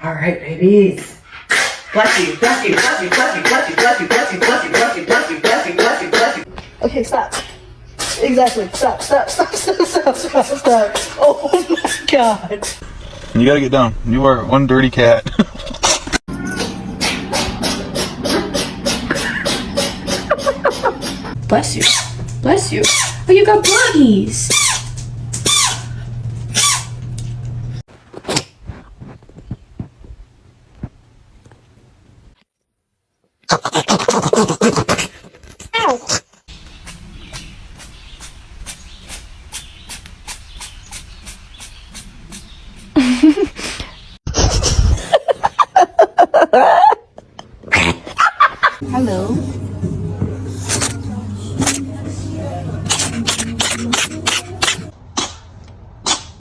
All right, babies. Bless you, bless you, bless you, bless you, bless you, bless you, bless you, bless you, bless you, bless you, bless you, bless you, bless you. Okay, stop. Exactly. Stop. Oh my God. You gotta get down. You are one dirty cat. Bless you. Bless you. Oh, you got bluggies. Ow.